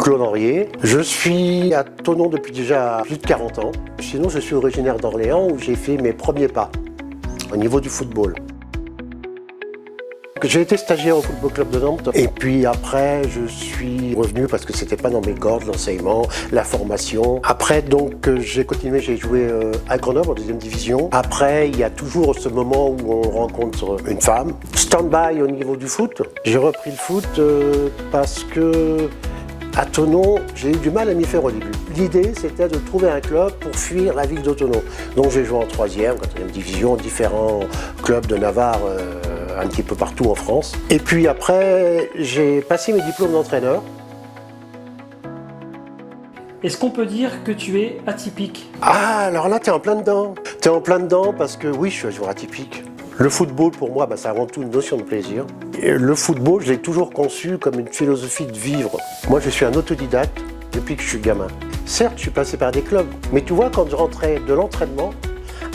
Claude Henriet. Je suis à Thonon depuis déjà plus de 40 ans. Sinon, je suis originaire d'Orléans où j'ai fait mes premiers pas au niveau du football. J'ai été stagiaire au Football Club de Nantes et puis après je suis revenu parce que c'était pas dans mes cordes, l'enseignement, la formation. Après donc j'ai continué, j'ai joué à Grenoble en deuxième division. Après il y a toujours ce moment où on rencontre une femme. Stand-by au niveau du foot. J'ai repris le foot parce que à Thonon, j'ai eu du mal à m'y faire au début. L'idée, c'était de trouver un club pour fuir la ville de Thonon. Donc j'ai joué en troisième, quatrième division, différents clubs de Navarre, un petit peu partout en France. Et puis après, j'ai passé mes diplômes d'entraîneur. Est-ce qu'on peut dire que tu es atypique? Ah, alors là, t'es en plein dedans. T'es en plein dedans parce que oui, je suis un joueur atypique. Le football, pour moi, c'est avant tout une notion de plaisir. Et le football, je l'ai toujours conçu comme une philosophie de vivre. Moi, je suis un autodidacte depuis que je suis gamin. Certes, je suis passé par des clubs, mais tu vois, quand je rentrais de l'entraînement,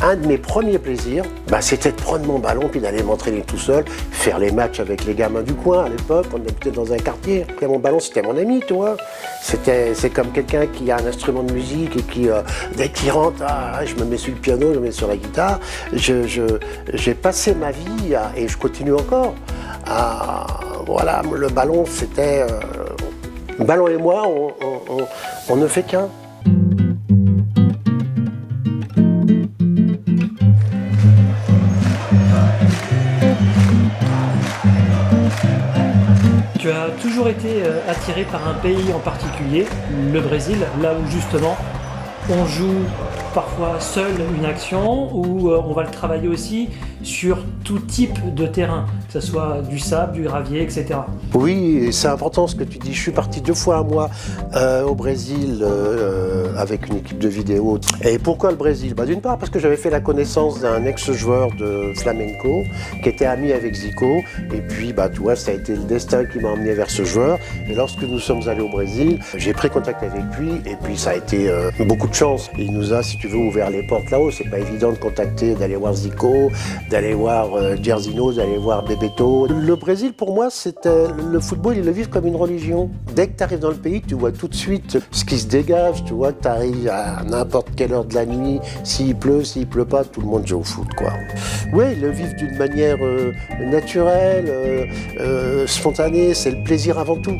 un de mes premiers plaisirs, c'était de prendre mon ballon puis d'aller m'entraîner tout seul, faire les matchs avec les gamins du coin. À l'époque, on habitait dans un quartier. Et mon ballon, c'était mon ami, tu vois. C'est comme quelqu'un qui a un instrument de musique et qui, dès qu'il rentre, je me mets sur le piano, je me mets sur la guitare. J'ai passé ma vie, et je continue encore, voilà, le ballon, c'était... le ballon et moi, on ne fait qu'un. Tu as toujours été attiré par un pays en particulier, le Brésil, là où justement on joue parfois seul une action, où on va le travailler aussi sur tout type de terrain, que ce soit du sable, du gravier, etc. Oui, c'est important ce que tu dis. Je suis parti 2 fois à moi au Brésil avec une équipe de vidéo. Et pourquoi le Brésil? D'une part parce que j'avais fait la connaissance d'un ex-joueur de flamenco qui était ami avec Zico. Et puis, tu vois, ça a été le destin qui m'a emmené vers ce joueur. Et lorsque nous sommes allés au Brésil, j'ai pris contact avec lui. Et puis, ça a été beaucoup de chance. Il nous a, si tu veux, ouvert les portes là-haut. C'est pas évident de contacter, d'aller voir Zico, d'aller voir Jairzinho, d'aller voir Bebeto. Le Brésil, pour moi, c'était le football, ils le vivent comme une religion. Dès que tu arrives dans le pays, tu vois tout de suite ce qui se dégage. Tu vois que tu arrives à n'importe quelle heure de la nuit, s'il pleut, s'il pleut pas, tout le monde joue au foot, quoi. Oui, ils le vivent d'une manière naturelle, spontanée, c'est le plaisir avant tout.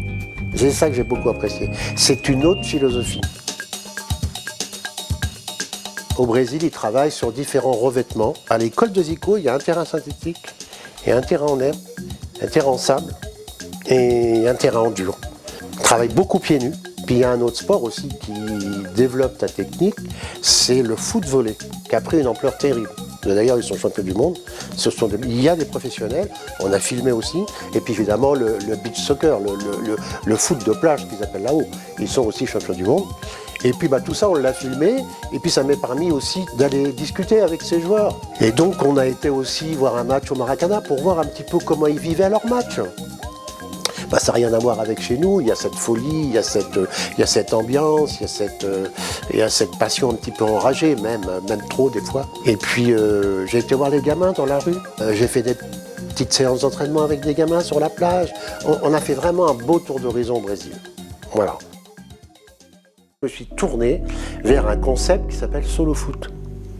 C'est ça que j'ai beaucoup apprécié. C'est une autre philosophie. Au Brésil, ils travaillent sur différents revêtements. À l'école de Zico, il y a un terrain synthétique et un terrain en herbe, un terrain en sable et un terrain en dur. Ils travaillent beaucoup pieds nus. Puis il y a un autre sport aussi qui développe ta technique, c'est le foot volley, qui a pris une ampleur terrible. D'ailleurs, ils sont champions du monde. Il y a des professionnels, on a filmé aussi. Et puis évidemment, le beach soccer, le foot de plage qu'ils appellent là-haut. Ils sont aussi champions du monde. Et puis tout ça, on l'a filmé, et puis ça m'a permis aussi d'aller discuter avec ces joueurs. Et donc on a été aussi voir un match au Maracanã pour voir un petit peu comment ils vivaient leur match. Ça n'a rien à voir avec chez nous, il y a cette folie, il y a cette ambiance, il y a cette passion un petit peu enragée, même trop des fois. Et puis j'ai été voir les gamins dans la rue, j'ai fait des petites séances d'entraînement avec des gamins sur la plage. On a fait vraiment un beau tour d'horizon au Brésil. Voilà. Je me suis tourné vers un concept qui s'appelle Solo Foot.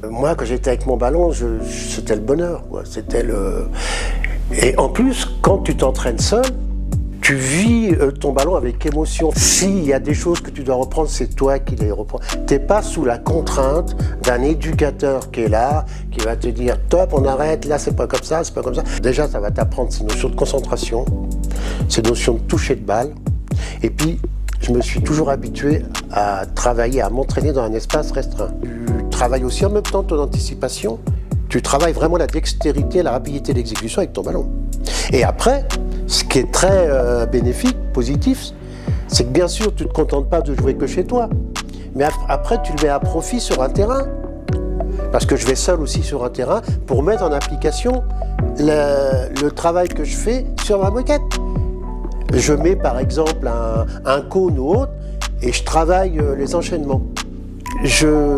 Moi, quand j'étais avec mon ballon, c'était le bonheur, quoi. Et en plus, quand tu t'entraînes seul, tu vis ton ballon avec émotion. S'il y a des choses que tu dois reprendre, c'est toi qui les reprends. Tu n'es pas sous la contrainte d'un éducateur qui est là, qui va te dire « Top, on arrête, là c'est pas comme ça, c'est pas comme ça ». Déjà, ça va t'apprendre ces notions de concentration, ces notions de toucher de balle. Et puis, je me suis toujours habitué à travailler, à m'entraîner dans un espace restreint. Tu travailles aussi en même temps ton anticipation. Tu travailles vraiment la dextérité, la rapidité d'exécution avec ton ballon. Et après, ce qui est très bénéfique, positif, c'est que bien sûr, tu ne te contentes pas de jouer que chez toi. Mais après, tu le mets à profit sur un terrain. Parce que je vais seul aussi sur un terrain pour mettre en application le travail que je fais sur ma moquette. Je mets par exemple un cône ou autre et je travaille les enchaînements. Je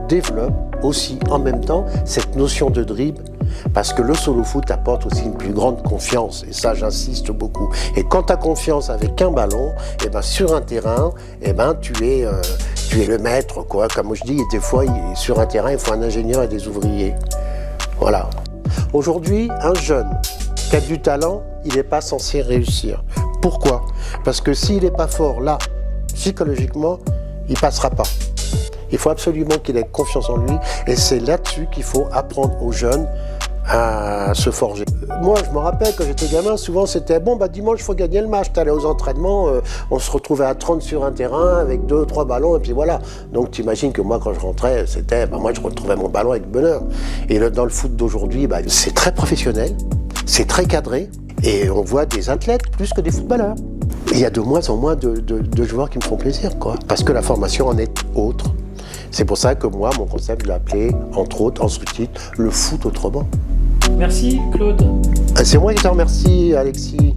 développe aussi en même temps cette notion de dribble, Parce que le solo foot apporte aussi une plus grande confiance. Et ça, j'insiste beaucoup. Et quand tu as confiance avec un ballon, et ben, sur un terrain, et ben, tu es le maître, quoi. Comme je dis, des fois, sur un terrain, il faut un ingénieur et des ouvriers. Voilà. Aujourd'hui, un jeune qui a du talent, il n'est pas censé réussir. Pourquoi? Parce que s'il n'est pas fort là, psychologiquement, il ne passera pas. Il faut absolument qu'il ait confiance en lui et c'est là-dessus qu'il faut apprendre aux jeunes à se forger. Moi, je me rappelle quand j'étais gamin, souvent c'était bon, dimanche, il faut gagner le match. Tu allais aux entraînements, on se retrouvait à 30 sur un terrain avec 2 ou 3 ballons et puis voilà. Donc tu imagines que moi, quand je rentrais, c'était, moi, je retrouvais mon ballon avec bonheur. Et dans le foot d'aujourd'hui, c'est très professionnel, c'est très cadré et on voit des athlètes plus que des footballeurs. Il y a de moins en moins de joueurs qui me font plaisir, quoi, parce que la formation en est autre. C'est pour ça que moi, mon concept, je l'ai appelé, entre autres, en sous-titre, le foot autrement. Merci Claude. C'est moi qui te remercie, Alexis.